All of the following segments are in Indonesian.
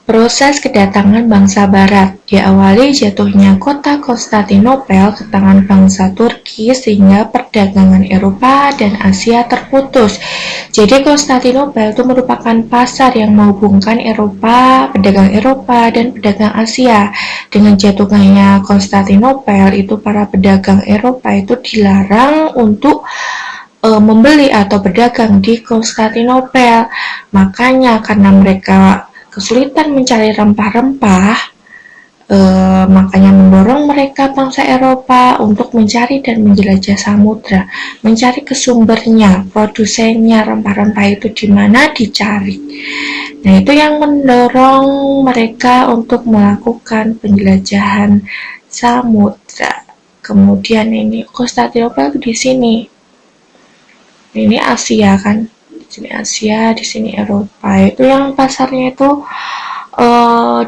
Proses kedatangan bangsa Barat diawali jatuhnya kota Konstantinopel ke tangan bangsa Turki sehingga perdagangan Eropa dan Asia terputus. Jadi Konstantinopel itu merupakan pasar yang menghubungkan pedagang Eropa dan pedagang Asia. Dengan jatuhnya Konstantinopel itu para pedagang Eropa itu dilarang untuk membeli atau berdagang di Konstantinopel. Makanya karena mereka kesulitan mencari rempah-rempah, makanya mendorong mereka bangsa Eropa untuk mencari dan menjelajah samudra, mencari kesumbernya, produsennya, rempah-rempah itu di mana dicari. Nah, itu yang mendorong mereka untuk melakukan penjelajahan samudra. Kemudian ini Konstantinopel di sini. Ini Asia kan, di sini Asia, di sini Eropa. Itu yang pasarnya itu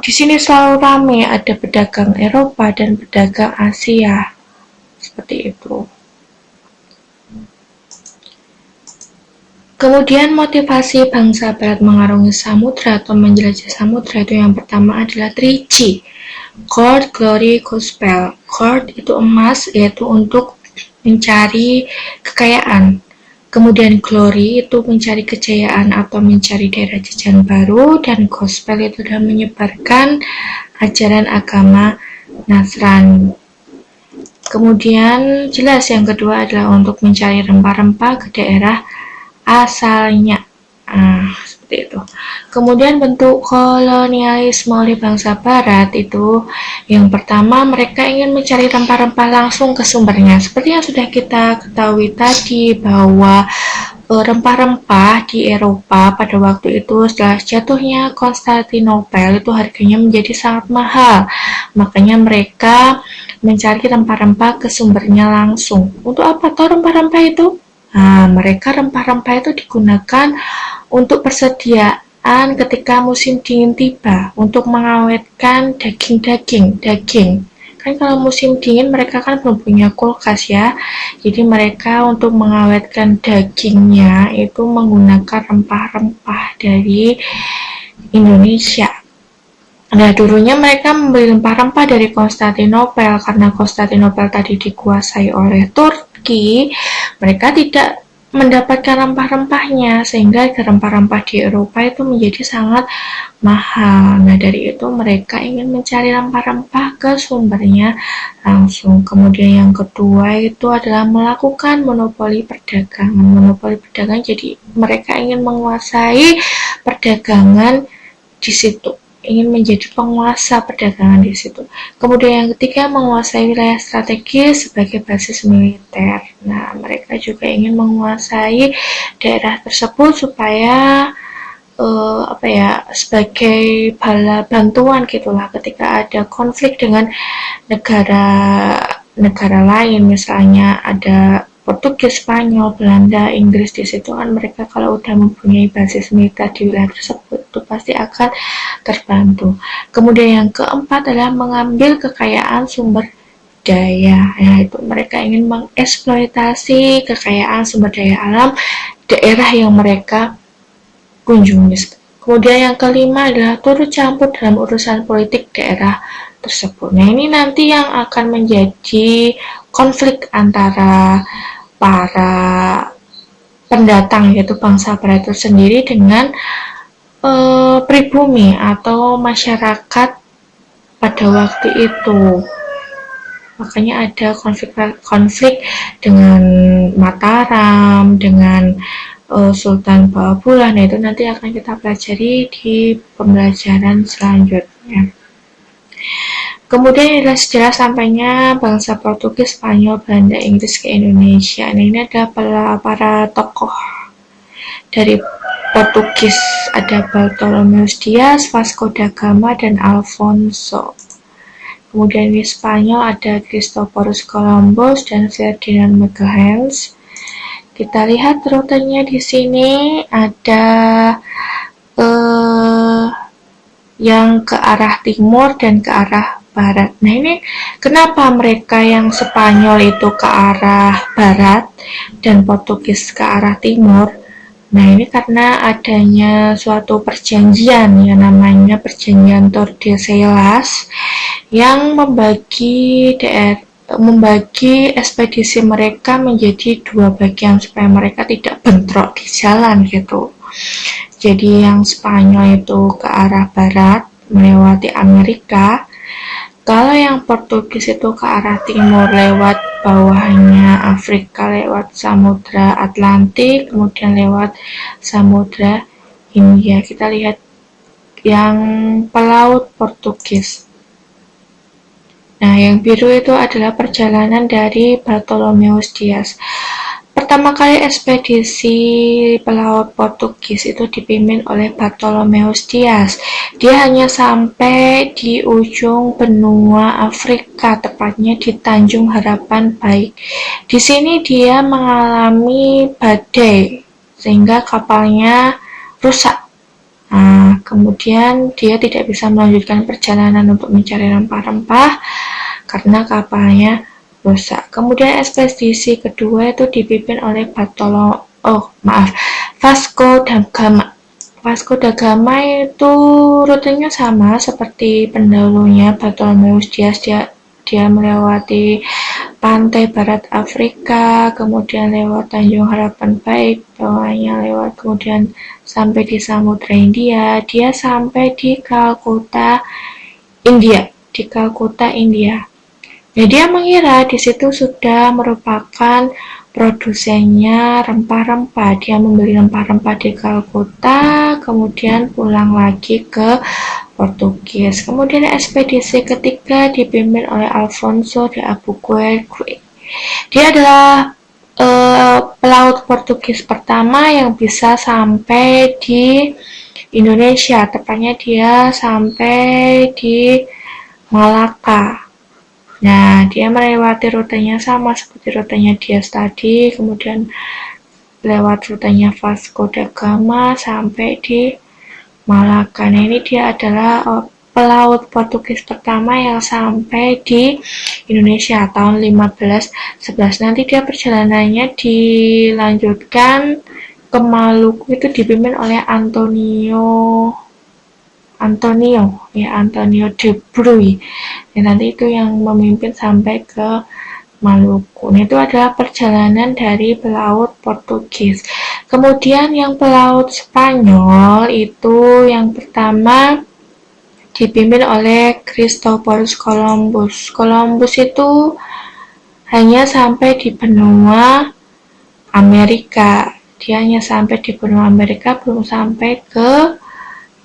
di sini selalu ramai, ada pedagang Eropa dan pedagang Asia, seperti itu. Kemudian motivasi bangsa Barat mengarungi samudra atau menjelajah samudra itu yang pertama adalah 3G, Gold, Glory, Gospel. Gold itu emas, yaitu untuk mencari kekayaan. Kemudian glory itu mencari kejayaan atau mencari daerah jajan baru, dan gospel itu adalah menyebarkan ajaran agama Nasrani. Kemudian jelas yang kedua adalah untuk mencari rempah-rempah ke daerah asalnya. Seperti itu. Kemudian bentuk kolonialisme oleh bangsa Barat itu yang pertama mereka ingin mencari rempah-rempah langsung ke sumbernya. Seperti yang sudah kita ketahui tadi bahwa rempah-rempah di Eropa pada waktu itu setelah jatuhnya Konstantinopel itu harganya menjadi sangat mahal. Makanya mereka mencari rempah-rempah ke sumbernya langsung. Untuk apa toh rempah-rempah itu? Mereka rempah-rempah itu digunakan untuk persediaan ketika musim dingin tiba, untuk mengawetkan daging. Kan kalau musim dingin mereka kan belum punya kulkas ya, jadi mereka untuk mengawetkan dagingnya itu menggunakan rempah-rempah dari Indonesia. Nah, dulunya mereka membeli rempah-rempah dari Konstantinopel, karena Konstantinopel tadi dikuasai oleh Turki, mereka tidak mendapatkan rempah-rempahnya, sehingga rempah-rempah di Eropa itu menjadi sangat mahal. Nah, dari itu mereka ingin mencari rempah-rempah ke sumbernya langsung. Kemudian yang kedua itu adalah melakukan monopoli perdagangan. Jadi mereka ingin menguasai perdagangan di situ, ingin menjadi penguasa perdagangan di situ. Kemudian yang ketiga, menguasai wilayah strategis sebagai basis militer. Nah, mereka juga ingin menguasai daerah tersebut supaya sebagai bala bantuan gitulah ketika ada konflik dengan negara lain, misalnya ada Portugis, Spanyol, Belanda, Inggris di situ kan mereka kalau udah mempunyai basis militer di wilayah tersebut itu pasti akan terbantu. Kemudian yang keempat adalah mengambil kekayaan sumber daya, yaitu mereka ingin mengeksploitasi kekayaan sumber daya alam daerah yang mereka kunjungi. Kemudian yang kelima adalah turut campur dalam urusan politik daerah tersebut. Nah, ini nanti yang akan menjadi konflik antara para pendatang, yaitu bangsa Barat itu sendiri dengan pribumi atau masyarakat pada waktu itu. Makanya ada konflik dengan Mataram, dengan Sultan Baabullah. Nah, itu nanti akan kita pelajari di pembelajaran selanjutnya. Kemudian adalah sejarah sampainya bangsa Portugis, Spanyol, Belanda, Inggris ke Indonesia. Nah, ini adalah para tokoh dari Portugis, ada Bartolomeus Dias, Vasco da Gama, dan Alfonso. Kemudian di Spanyol ada Christophorus Columbus dan Ferdinand Magellan. Kita lihat rutenya di sini ada yang ke arah timur dan ke arah barat. Nah, ini kenapa mereka yang Spanyol itu ke arah barat dan Portugis ke arah timur? Nah, ini karena adanya suatu perjanjian yang namanya Perjanjian Tordesillas yang membagi ekspedisi mereka menjadi dua bagian supaya mereka tidak bentrok di jalan gitu. Jadi yang Spanyol itu ke arah barat melewati Amerika, kalau yang Portugis itu ke arah timur lewat bawahnya Afrika lewat Samudra Atlantik, kemudian lewat Samudra Hindia. Kita lihat yang pelaut Portugis. Nah, yang biru itu adalah perjalanan dari Bartolomeus Dias. Pertama kali ekspedisi pelaut Portugis itu dipimpin oleh Bartolomeus Dias. Dia hanya sampai di ujung benua Afrika, tepatnya di Tanjung Harapan Baik. Di sini dia mengalami badai, sehingga kapalnya rusak. Nah, kemudian dia tidak bisa melanjutkan perjalanan untuk mencari rempah-rempah karena kapalnya rusak. Kemudian ekspedisi kedua itu dipimpin oleh Vasco da Gama. Vasco da Gama itu rutenya sama seperti pendahulunya Bartolomeus Dias. Dia melewati pantai barat Afrika, kemudian lewat Tanjung Harapan Baik, bawahnya lewat kemudian sampai di Samudra Hindia. Dia sampai di Calcutta, India. Ya, dia mengira di situ sudah merupakan produsennya rempah-rempah. Dia membeli rempah-rempah di Calcutta, kemudian pulang lagi ke Portugis. Kemudian ekspedisi ketiga dipimpin oleh Alfonso de Albuquerque. Dia adalah pelaut Portugis pertama yang bisa sampai di Indonesia. Tepatnya dia sampai di Malaka. Nah, dia melewati rutenya sama seperti rutenya Dias tadi, kemudian lewat rutenya Vasco da Gama sampai di Malaka. Nah, ini dia adalah pelaut Portugis pertama yang sampai di Indonesia tahun 1511. Nanti dia perjalanannya dilanjutkan ke Maluku, itu dipimpin oleh Antonio de Bruy. Dan nanti itu yang memimpin sampai ke Maluku. Itu adalah perjalanan dari pelaut Portugis. Kemudian yang pelaut Spanyol itu yang pertama dipimpin oleh Christophorus Columbus. Columbus itu hanya sampai di benua Amerika. Dia hanya sampai di benua Amerika, belum sampai ke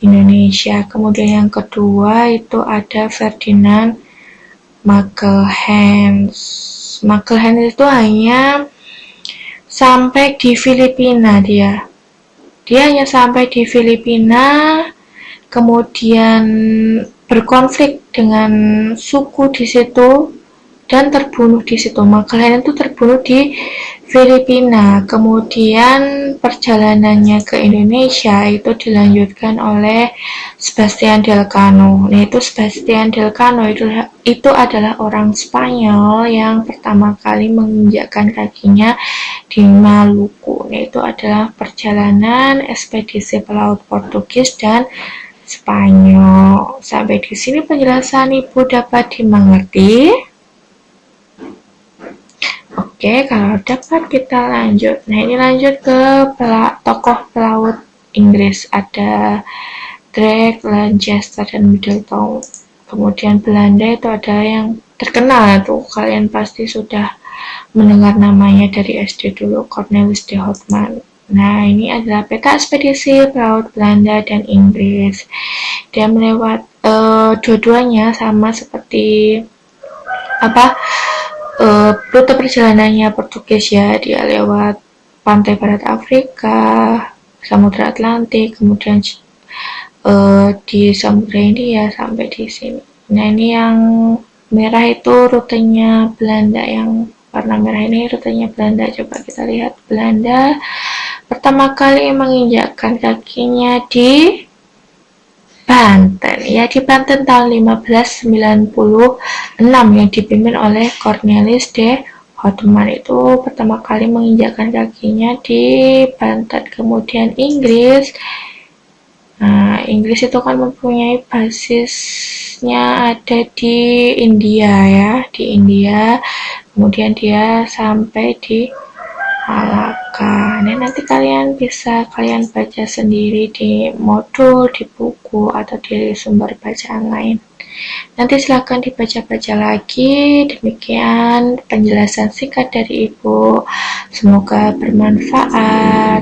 Indonesia. Kemudian yang kedua itu ada Ferdinand Magellan. Magellan itu hanya sampai di Filipina dia. Dia hanya sampai di Filipina, kemudian berkonflik dengan suku di situ dan terbunuh di situ. Magellan itu terbunuh di Filipina. Kemudian perjalanannya ke Indonesia itu dilanjutkan oleh Sebastian Elcano. Nah, itu Sebastian Elcano itu adalah orang Spanyol yang pertama kali menginjakkan kakinya di Maluku. Nah, itu adalah perjalanan ekspedisi pelaut Portugis dan Spanyol. Sampai di sini penjelasan Ibu dapat dimengerti? Oke, kalau dapat kita lanjut. Nah, ini lanjut ke tokoh pelaut Inggris. Ada Drake, Lancaster, dan Middleton. Kemudian Belanda itu ada yang terkenal tuh. Kalian pasti sudah mendengar namanya dari SD dulu, Cornelis de Houtman. Nah, ini adalah peta ekspedisi pelaut Belanda dan Inggris. Dia melewat dua-duanya sama seperti rute perjalanannya Portugis ya. Dia lewat pantai barat Afrika, Samudra Atlantik, kemudian di Samudra Hindia sampai di sini. Nah, ini yang merah itu rutenya Belanda, yang warna merah ini rutenya Belanda. Coba kita lihat. Belanda pertama kali menginjakkan kakinya di Banten, ya, di Banten tahun 1596 yang dipimpin oleh Cornelis de Ottoman itu pertama kali menginjakkan kakinya di Banten. Kemudian Inggris. Nah, Inggris itu kan mempunyai basisnya ada di India ya, di India. Kemudian dia sampai di Malaka. Nah, nanti kalian bisa baca sendiri di modul, di buku, atau di sumber bacaan lain. Nanti silahkan dibaca-baca lagi. Demikian penjelasan singkat dari Ibu. Semoga bermanfaat.